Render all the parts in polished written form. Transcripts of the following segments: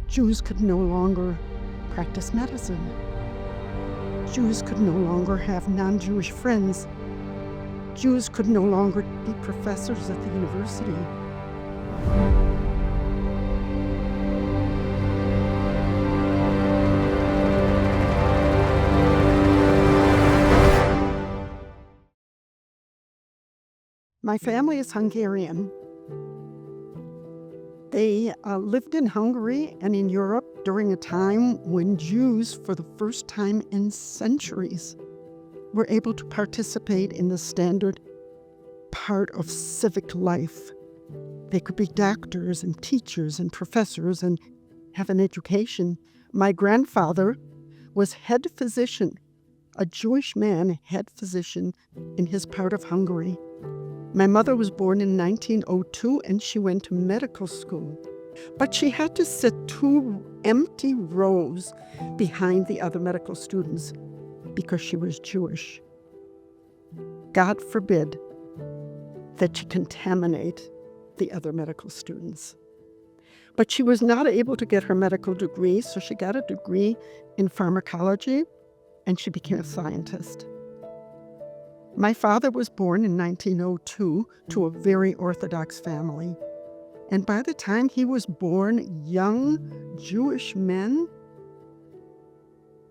Jews could no longer practice medicine. Jews could no longer have non-Jewish friends. Jews could no longer be professors at the university. My family is Hungarian. They lived in Hungary and in Europe during a time when Jews, for the first time in centuries, were able to participate in the standard part of civic life. They could be doctors and teachers and professors and have an education. My grandfather was head physician, a Jewish man, head physician in his part of Hungary. My mother was born in 1902 and she went to medical school, but she had to sit 2 empty rows behind the other medical students because she was Jewish. God forbid that she contaminate the other medical students. But she was not able to get her medical degree, so she got a degree in pharmacology and she became a scientist. My father was born in 1902 to a very Orthodox family. And by the time he was born, young Jewish men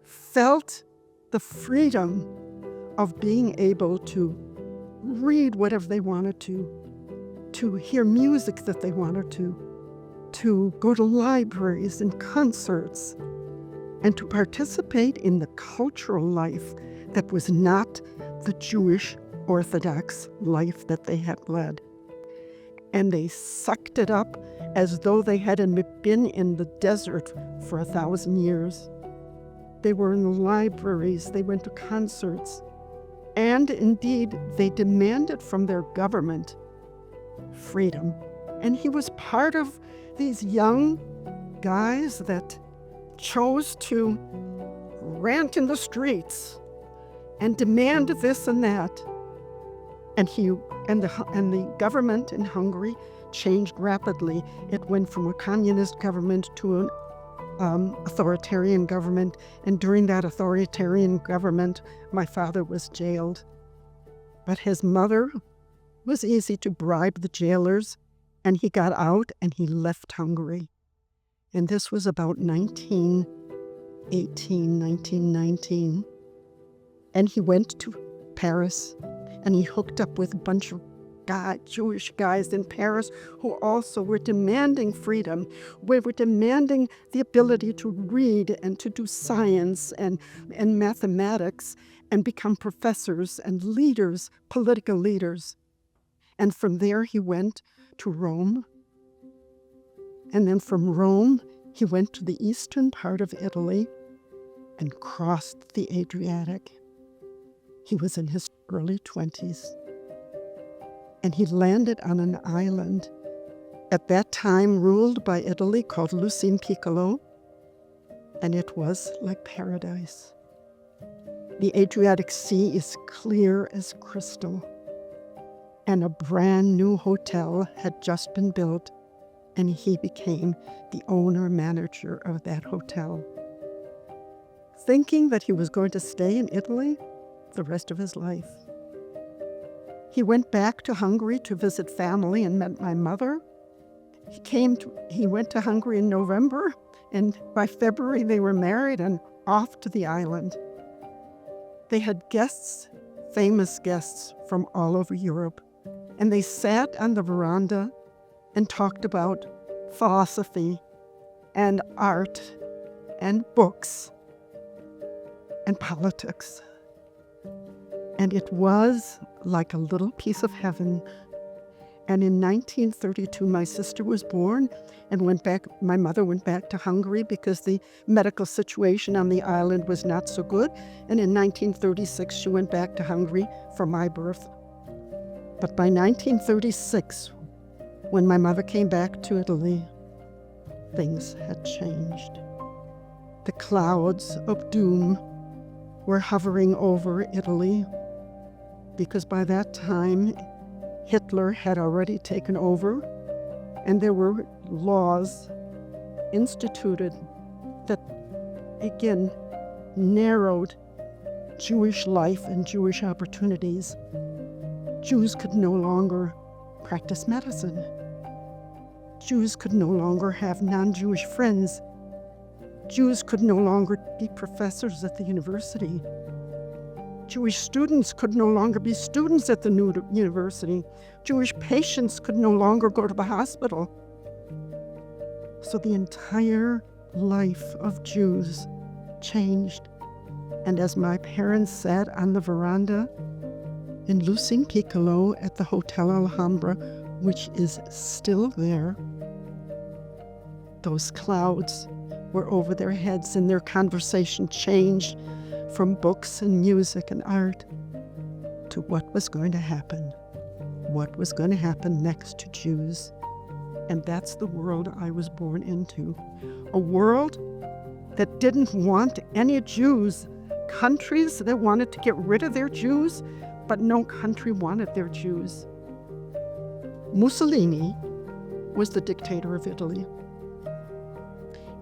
felt the freedom of being able to read whatever they wanted to hear music that they wanted to go to libraries and concerts, and to participate in the cultural life that was not the Jewish Orthodox life that they had led. And they sucked it up as though they hadn't been in the desert for 1,000 years. They were in the libraries, they went to concerts, and indeed they demanded from their government freedom. And he was part of these young guys that chose to rant in the streets and demand this and that. And the government in Hungary changed rapidly. It went from a communist government to an authoritarian government. And during that authoritarian government, my father was jailed. But his mother was easy to bribe the jailers, and he got out and he left Hungary. And this was about 1918, 1919. And he went to Paris, and he hooked up with a bunch of Jewish guys in Paris who also were demanding freedom. We were demanding the ability to read and to do science and mathematics and become professors and leaders, political leaders. And from there he went to Rome. And then from Rome, he went to the eastern part of Italy and crossed the Adriatic. He was in his early 20s. And he landed on an island at that time ruled by Italy called Lucine Piccolo. And it was like paradise. The Adriatic Sea is clear as crystal. And a brand new hotel had just been built, and he became the owner-manager of that hotel. Thinking that he was going to stay in Italy the rest of his life. He went back to Hungary to visit family and met my mother. He went to Hungary in November, and by February they were married and off to the island. They had guests, famous guests from all over Europe, and they sat on the veranda and talked about philosophy and art and books and politics. And it was like a little piece of heaven. And in 1932, my sister was born and my mother went back to Hungary because the medical situation on the island was not so good. And in 1936, she went back to Hungary for my birth. But by 1936, when my mother came back to Italy, things had changed. The clouds of doom were hovering over Italy, because by that time, Hitler had already taken over, and there were laws instituted that, again, narrowed Jewish life and Jewish opportunities. Jews could no longer practice medicine. Jews could no longer have non-Jewish friends. Jews could no longer be professors at the university. Jewish students could no longer be students at the new university. Jewish patients could no longer go to the hospital. So the entire life of Jews changed. And as my parents sat on the veranda in Lucin Piccolo at the Hotel Alhambra, which is still there, those clouds were over their heads and their conversation changed from books and music and art to what was going to happen. What was going to happen next to Jews. And that's the world I was born into. A world that didn't want any Jews. Countries that wanted to get rid of their Jews, but no country wanted their Jews. Mussolini was the dictator of Italy.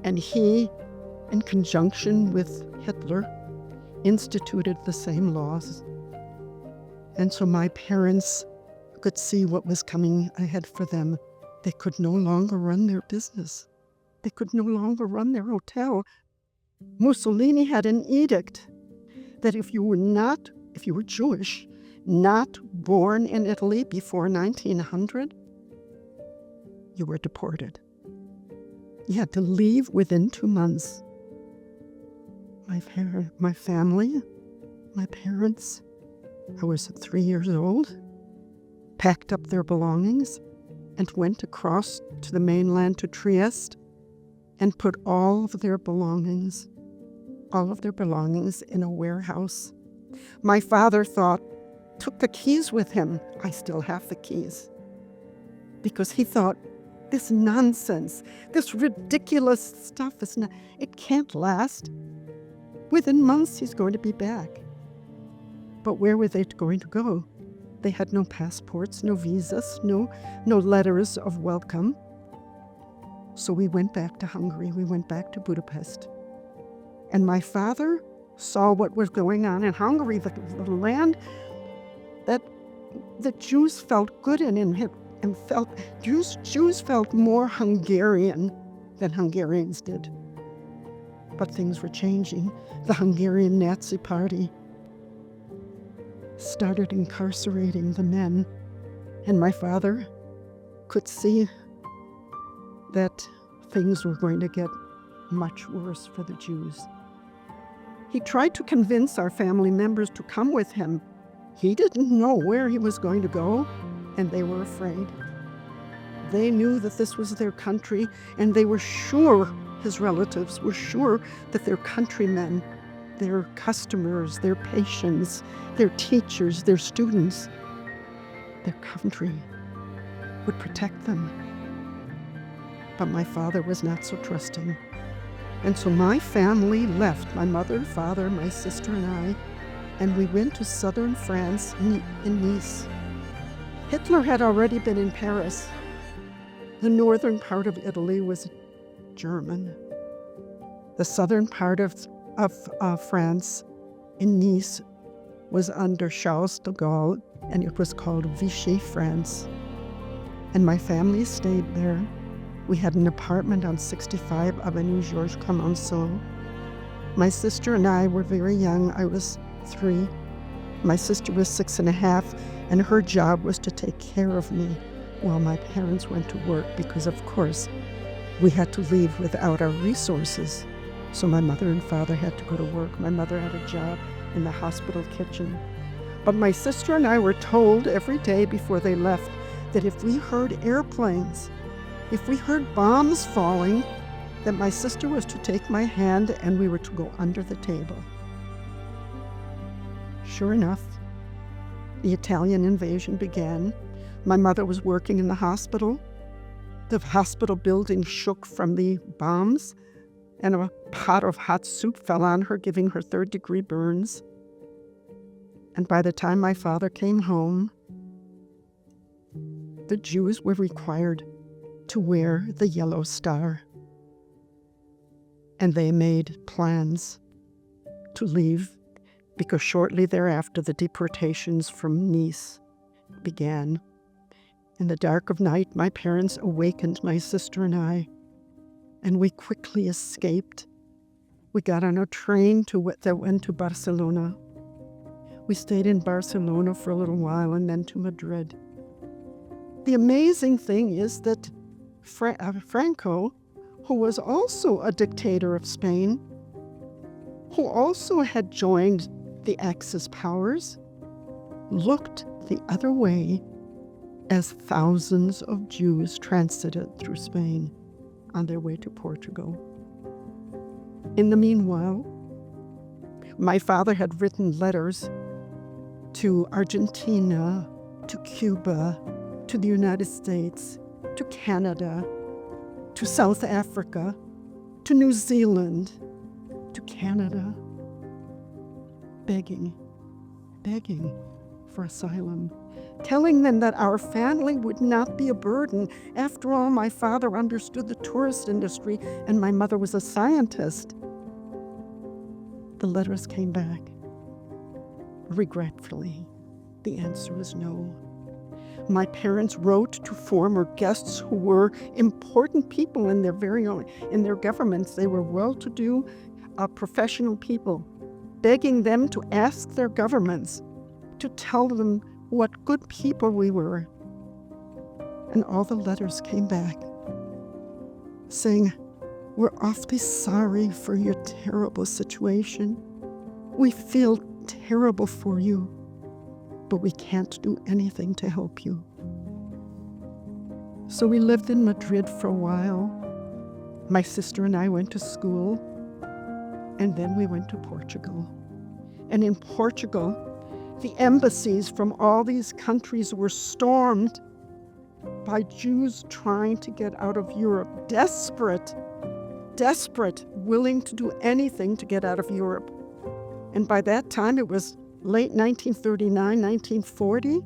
And he, in conjunction with Hitler, instituted the same laws. And so my parents could see what was coming ahead for them. They could no longer run their business. They could no longer run their hotel. Mussolini had an edict that if you were Jewish, not born in Italy before 1900, you were deported. You had to leave within 2 months. My family, my parents, I was 3 years old, packed up their belongings and went across to the mainland to Trieste and put all of their belongings in a warehouse. My father took the keys with him. I still have the keys. Because he thought, this nonsense, this ridiculous stuff, it can't last. Within months, he's going to be back. But where were they going to go? They had no passports, no visas, no letters of welcome. So we went back to Hungary. We went back to Budapest. And my father saw what was going on in Hungary, the land that the Jews felt good in and Jews felt more Hungarian than Hungarians did. But things were changing. The Hungarian Nazi Party started incarcerating the men, and my father could see that things were going to get much worse for the Jews. He tried to convince our family members to come with him. He didn't know where he was going to go, and they were afraid. They knew that this was their country, and they were sure, his relatives were sure, that their countrymen, their customers, their patients, their teachers, their students, their country would protect them. But my father was not so trusting. And so my family left, my mother, father, my sister, and I, and we went to southern France in Nice. Hitler had already been in Paris. The northern part of Italy was German. The southern part of France in Nice was under Charles de Gaulle, and it was called Vichy France. And my family stayed there. We had an apartment on 65 Avenue Georges Clemenceau. My sister and I were very young. I was 3. My sister was 6.5, and her job was to take care of me while my parents went to work because, of course, we had to leave without our resources. So my mother and father had to go to work. My mother had a job in the hospital kitchen. But my sister and I were told every day before they left that if we heard airplanes, if we heard bombs falling, that my sister was to take my hand and we were to go under the table. Sure enough, the Italian invasion began. My mother was working in the hospital. The hospital building shook from the bombs, and a pot of hot soup fell on her, giving her 3rd-degree burns. And by the time my father came home, the Jews were required to wear the yellow star. and they made plans to leave because shortly thereafter the deportations from Nice began. In the dark of night, my parents awakened my sister and I, and we quickly escaped. We got on a train that went to Barcelona. We stayed in Barcelona for a little while and then to Madrid. The amazing thing is that Franco, who was also a dictator of Spain, who also had joined the Axis powers, looked the other way as thousands of Jews transited through Spain on their way to Portugal. In the meanwhile, my father had written letters to Argentina, to Cuba, to the United States, to Canada, to South Africa, to New Zealand, to Canada, begging for asylum, telling them that our family would not be a burden. After all, my father understood the tourist industry and my mother was a scientist. The letters came back. Regretfully, the answer was no. My parents wrote to former guests who were important people in their governments. They were well-to-do, professional people, begging them to ask their governments to tell them what good people we were. And all the letters came back saying, "We're awfully sorry for your terrible situation. We feel terrible for you, but we can't do anything to help you." So we lived in Madrid for a while. My sister and I went to school, and then we went to Portugal. And in Portugal, the embassies from all these countries were stormed by Jews trying to get out of Europe, desperate, willing to do anything to get out of Europe. And by that time, it was late 1939, 1940.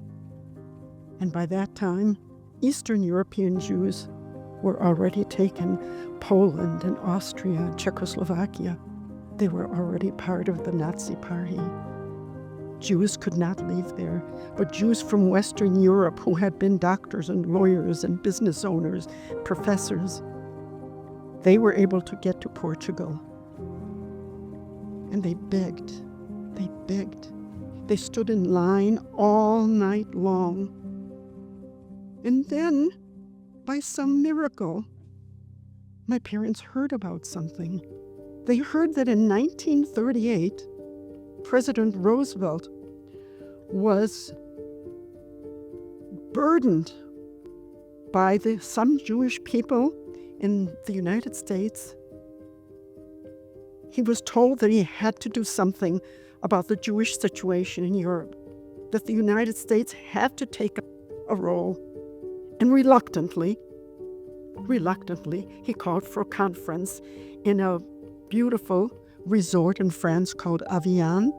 And by that time, Eastern European Jews were already taken. Poland and Austria and Czechoslovakia, they were already part of the Nazi Party. Jews could not leave there, but Jews from Western Europe who had been doctors and lawyers and business owners, professors, they were able to get to Portugal. And they begged. They stood in line all night long. And then, by some miracle, my parents heard about something. They heard that in 1938, President Roosevelt was burdened by some Jewish people in the United States. He was told that he had to do something about the Jewish situation in Europe, that the United States had to take a role. And reluctantly, he called for a conference in a beautiful resort in France called Avian,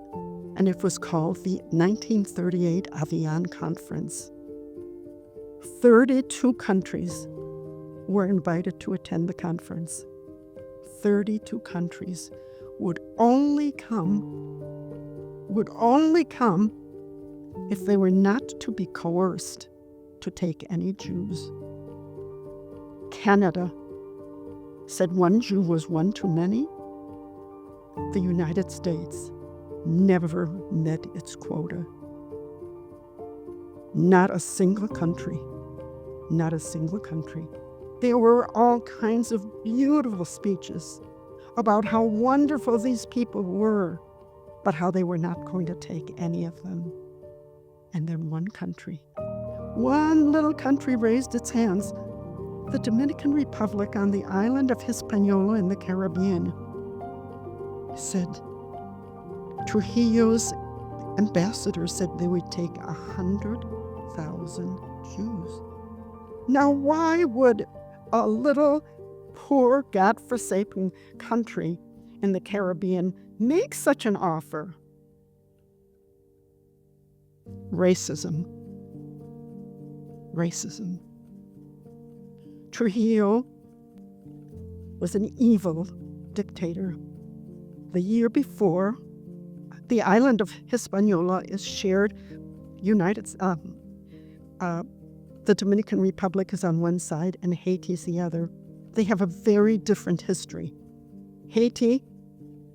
and it was called the 1938 Avian Conference. 32 countries were invited to attend the conference. 32 countries would only come if they were not to be coerced to take any Jews. Canada said one Jew was one too many. The United States never met its quota. Not a single country. There were all kinds of beautiful speeches about how wonderful these people were, but how they were not going to take any of them. And then one little country raised its hands. The Dominican Republic on the island of Hispaniola in the Caribbean said, Trujillo's ambassador said they would take 100,000 Jews. Now, why would a little poor, godforsaken country in the Caribbean make such an offer? Racism. Trujillo was an evil dictator. The year before, the island of Hispaniola is shared. The Dominican Republic is on one side and Haiti is the other. They have a very different history. Haiti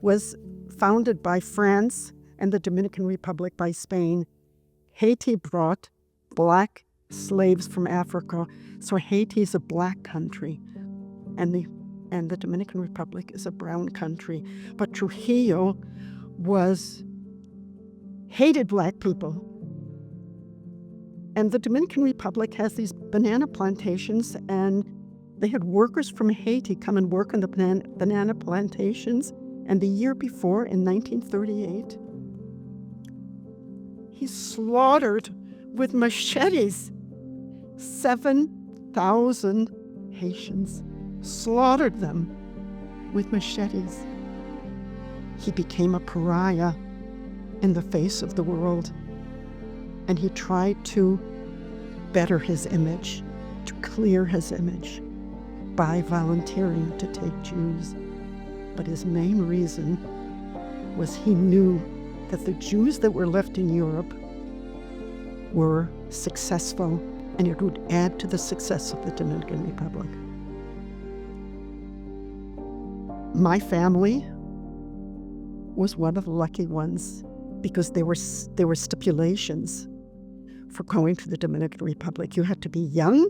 was founded by France and the Dominican Republic by Spain. Haiti brought black slaves from Africa, so Haiti is a black country, and the Dominican Republic is a brown country. But Trujillo hated black people. And the Dominican Republic has these banana plantations, and they had workers from Haiti come and work on the banana plantations. And the year before, in 1938, he slaughtered with machetes 7,000 Haitians, slaughtered them with machetes. He became a pariah in the face of the world, and he tried to better his image, to clear his image by volunteering to take Jews. But his main reason was he knew that the Jews that were left in Europe were successful, and it would add to the success of the Dominican Republic. My family was one of the lucky ones because there were stipulations for going to the Dominican Republic. You had to be young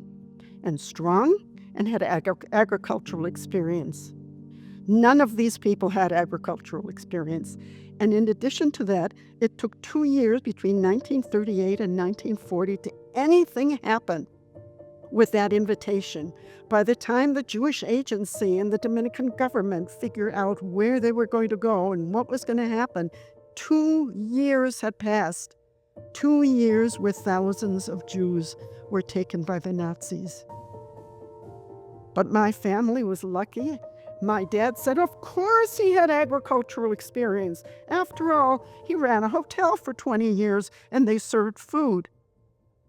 and strong and had agricultural experience. None of these people had agricultural experience. And in addition to that, it took 2 years between 1938 and 1940 to anything happen with that invitation. By the time the Jewish Agency and the Dominican government figured out where they were going to go and what was going to happen, 2 years had passed. 2 years where thousands of Jews were taken by the Nazis. But my family was lucky. My dad said, of course he had agricultural experience. After all, he ran a hotel for 20 years and they served food.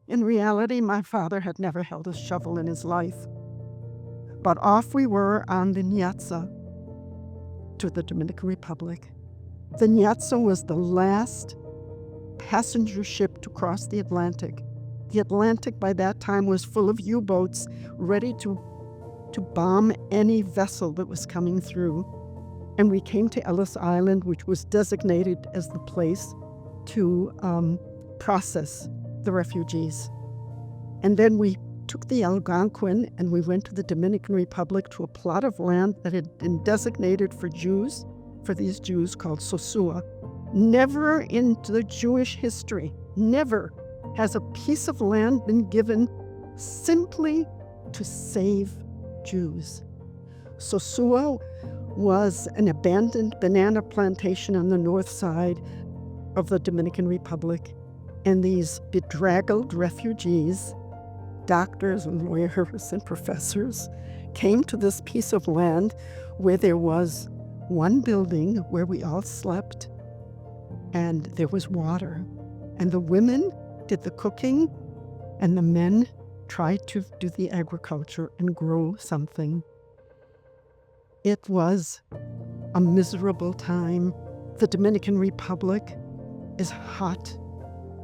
In reality, my father had never held a shovel in his life. But off we were on the Niatza to the Dominican Republic. The Niatza was the last passenger ship to cross the Atlantic. The Atlantic by that time was full of U-boats ready to bomb any vessel that was coming through. And we came to Ellis Island, which was designated as the place to process the refugees. And then we took the Algonquin and we went to the Dominican Republic to a plot of land that had been designated for Jews, for these Jews called Sosua. Never in the Jewish history, never has a piece of land been given simply to save Jews. Sosua was an abandoned banana plantation on the north side of the Dominican Republic, and these bedraggled refugees, doctors and lawyers and professors, came to this piece of land where there was one building where we all slept, and there was water, and the women did the cooking, and the men tried to do the agriculture and grow something. It was a miserable time. The Dominican Republic is hot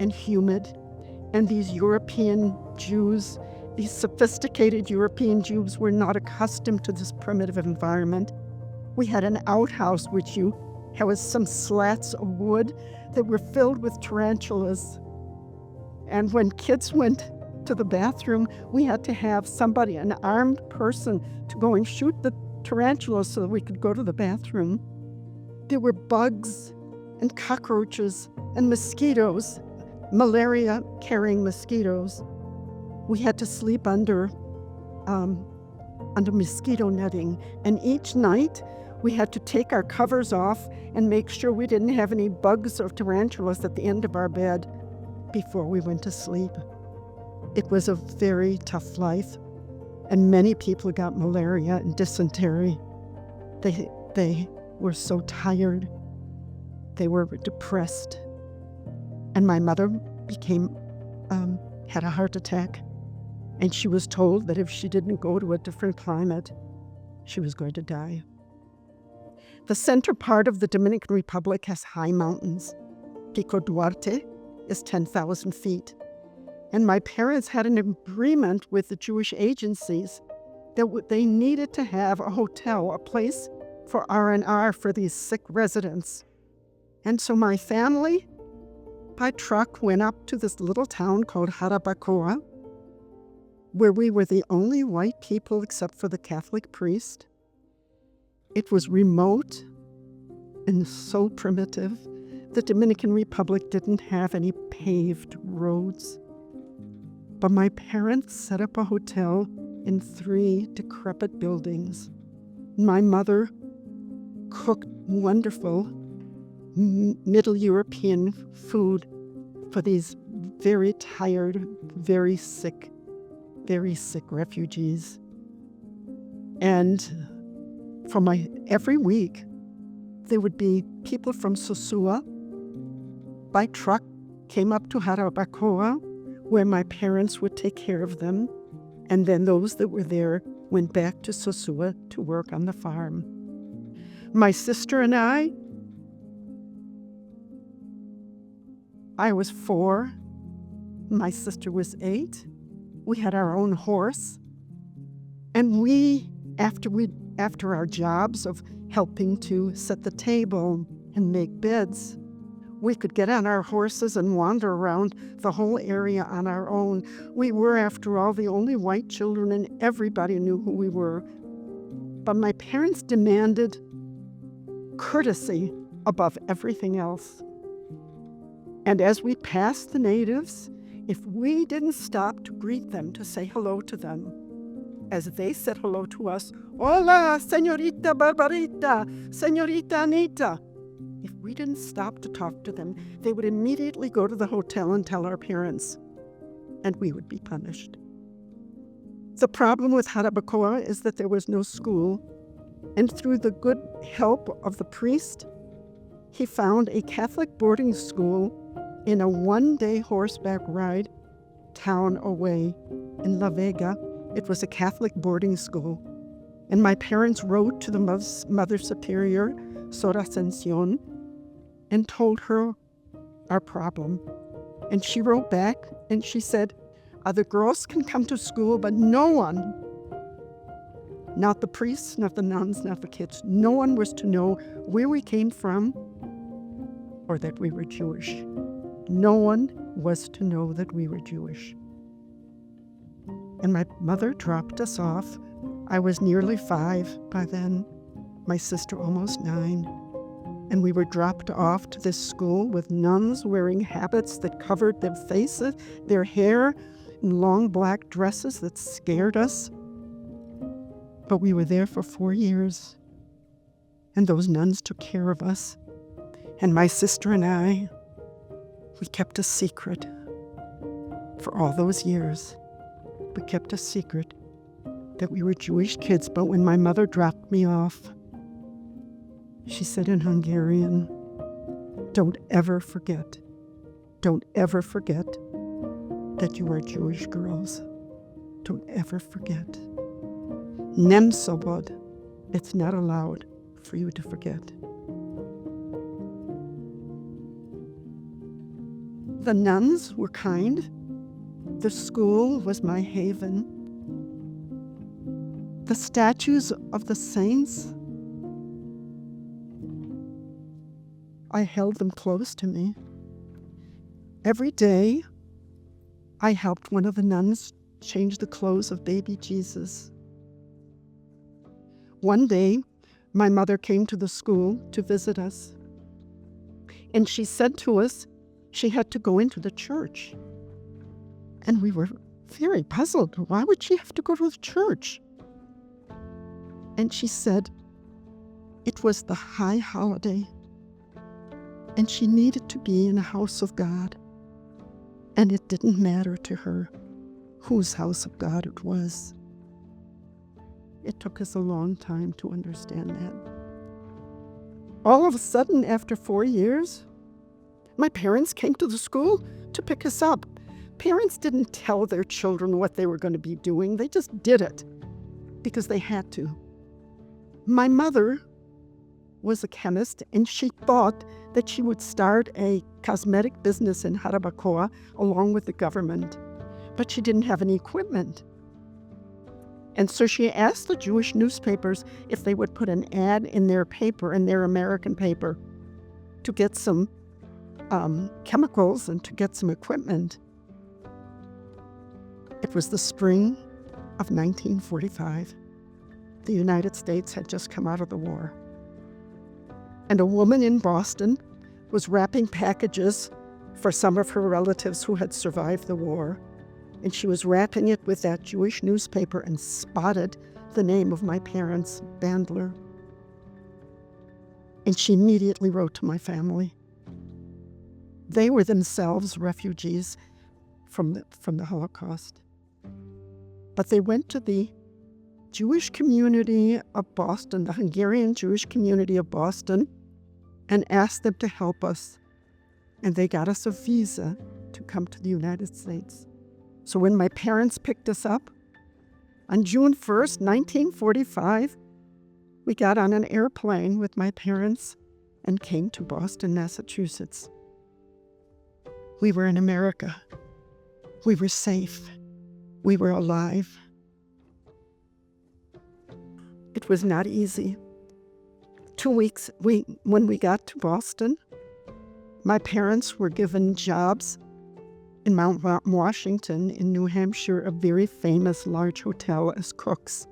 and humid, and these European Jews, these sophisticated European Jews, were not accustomed to this primitive environment. We had an outhouse which was some slats of wood that were filled with tarantulas. And when kids went to the bathroom, we had to have somebody, an armed person, to go and shoot the tarantulas so that we could go to the bathroom. There were bugs and cockroaches and mosquitoes, malaria-carrying mosquitoes. We had to sleep under mosquito netting, and each night we had to take our covers off and make sure we didn't have any bugs or tarantulas at the end of our bed before we went to sleep. It was a very tough life, and many people got malaria and dysentery. They were so tired. They were depressed. And my mother had a heart attack, and she was told that if she didn't go to a different climate, she was going to die. The center part of the Dominican Republic has high mountains. Pico Duarte is 10,000 feet. And my parents had an agreement with the Jewish agencies that they needed to have a hotel, a place for R&R for these sick residents. And so my family, by truck, went up to this little town called Jarabacoa, where we were the only white people except for the Catholic priest. It was remote and so primitive. The Dominican Republic didn't have any paved roads. But my parents set up a hotel in 3 decrepit buildings. My mother cooked wonderful Middle European food for these very tired, very sick refugees. And every week, there would be people from Sosua by truck came up to Jarabacoa, where my parents would take care of them. And then those that were there went back to Sosua to work on the farm. My sister and I was 4. My sister was 8. We had our own horse. And after our jobs of helping to set the table and make beds, we could get on our horses and wander around the whole area on our own. We were, after all, the only white children, and everybody knew who we were. But my parents demanded courtesy above everything else. And as we passed the natives, if we didn't stop to greet them, to say hello to them, as they said hello to us, "Hola, señorita Barbarita, señorita Anita," if we didn't stop to talk to them, they would immediately go to the hotel and tell our parents, and we would be punished. The problem with Jarabacoa is that there was no school, and through the good help of the priest, he found a Catholic boarding school in a 1-day horseback ride town away in La Vega. It was a Catholic boarding school. And my parents wrote to the Mother Superior, Sor Ascension, and told her our problem. And she wrote back and she said, "The girls can come to school, but no one, not the priests, not the nuns, not the kids, no one was to know where we came from or that we were Jewish. No one was to know that we were Jewish." And my mother dropped us off. I was nearly 5 by then, my sister almost 9. And we were dropped off to this school with nuns wearing habits that covered their faces, their hair, in long black dresses that scared us. But we were there for 4 years, and those nuns took care of us. And my sister and I, we kept a secret for all those years. We kept a secret that we were Jewish kids, but when my mother dropped me off, she said in Hungarian, "Don't ever forget that you are Jewish girls. Don't ever forget. Nem szabad. It's not allowed for you to forget." The nuns were kind. The school was my haven. The statues of the saints, I held them close to me. Every day, I helped one of the nuns change the clothes of baby Jesus. One day, my mother came to the school to visit us, and she said to us she had to go into the church. And we were very puzzled. Why would she have to go to the church? And she said it was the high holiday, and she needed to be in a house of God. And it didn't matter to her whose house of God it was. It took us a long time to understand that. All of a sudden, after 4 years, my parents came to the school to pick us up. Parents didn't tell their children what they were going to be doing. They just did it because they had to. My mother was a chemist, and she thought that she would start a cosmetic business in Jarabacoa along with the government. But she didn't have any equipment. And so she asked the Jewish newspapers if they would put an ad in their paper, in their American paper, to get some chemicals and to get some equipment. It was the spring of 1945. The United States had just come out of the war. And a woman in Boston was wrapping packages for some of her relatives who had survived the war. And she was wrapping it with that Jewish newspaper and spotted the name of my parents, Bandler. And she immediately wrote to my family. They were themselves refugees from the Holocaust. But they went to the Jewish community of Boston, the Hungarian Jewish community of Boston, and asked them to help us. And they got us a visa to come to the United States. So when my parents picked us up, on June 1st, 1945, we got on an airplane with my parents and came to Boston, Massachusetts. We were in America. We were safe. We were alive. It was not easy. 2 weeks, when we got to Boston, my parents were given jobs in Mount Washington in New Hampshire, a very famous large hotel, as cooks,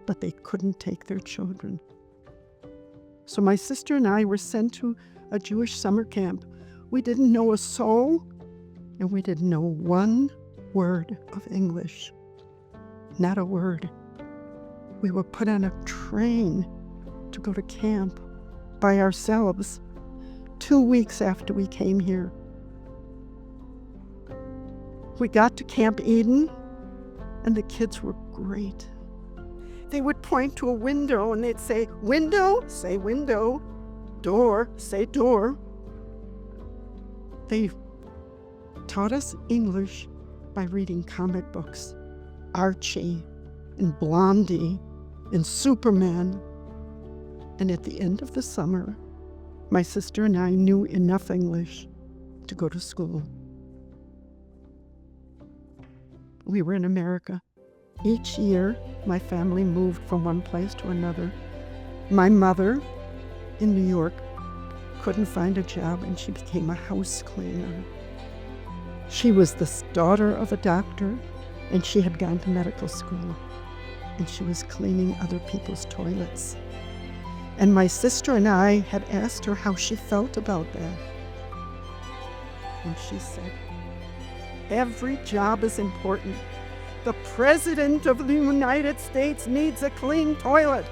but they couldn't take their children. So my sister and I were sent to a Jewish summer camp. We didn't know a soul, and we didn't know one word of English. Not a word. We were put on a train to go to camp by ourselves 2 weeks after we came here. We got to Camp Eden, and the kids were great. They would point to a window, and they'd say, "Window," say window. "Door," say door. They taught us English by reading comic books. Archie and Blondie and Superman. And at the end of the summer, my sister and I knew enough English to go to school. We were in America. Each year, my family moved from one place to another. My mother, in New York, couldn't find a job, and she became a house cleaner. She was the daughter of a doctor, and she had gone to medical school, and she was cleaning other people's toilets. And my sister and I had asked her how she felt about that. And she said, "Every job is important. The President of the United States needs a clean toilet."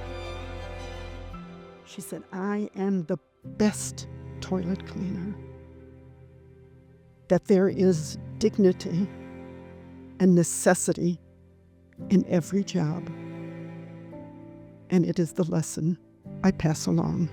She said, "I am the best toilet cleaner." That there is dignity and necessity in every job. And it is the lesson I pass along.